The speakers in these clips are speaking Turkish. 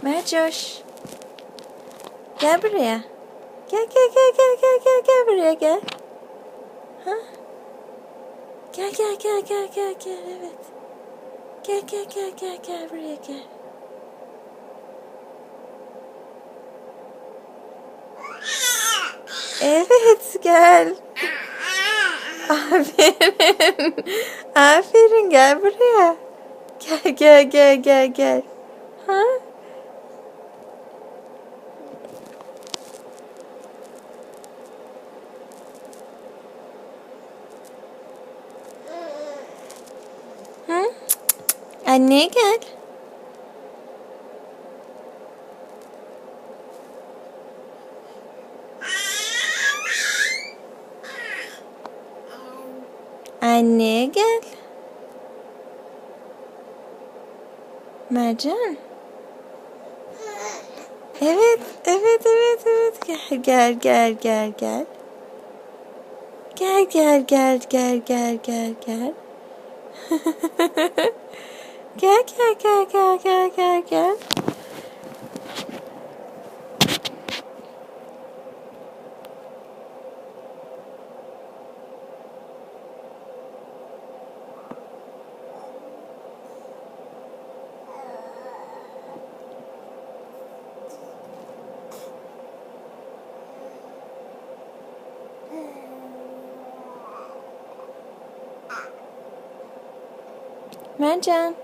Mercoş. Gel buraya. Gel buraya gel. Ha? Gel evet. Gel buraya gel. Evet gel. Aferin. Aferin gel buraya. Gel. Ha? Hı? Anneye gel. Anneye gel. Mercan. Evet. Gel. Gel. Gel. Gel. Mercan.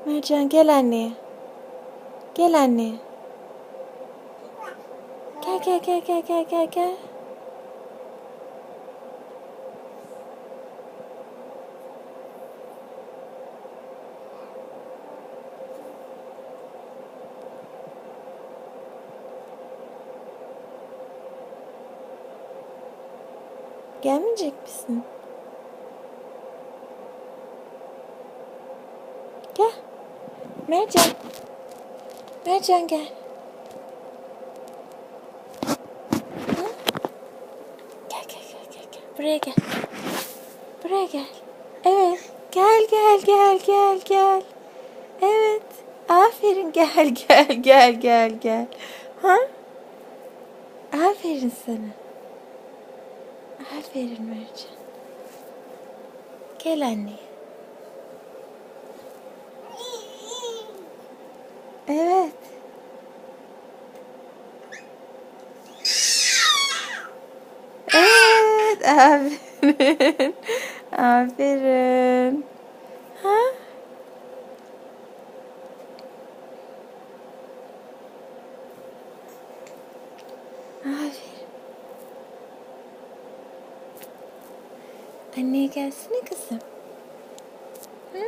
Mercan gel anneye. Gel anneye. Gel. Gelmeyecek misin? Gel. Mercan. Mercan gel. Hı? Gel. Buraya gel. Buraya gel. Evet. Gel. Evet. Aferin gel. Ha? Aferin sana. Aferin Mercan. Gel anneye. Evet. Evet. Aferin. Ha? Aferin. Anneye gelsene kızım. Hı?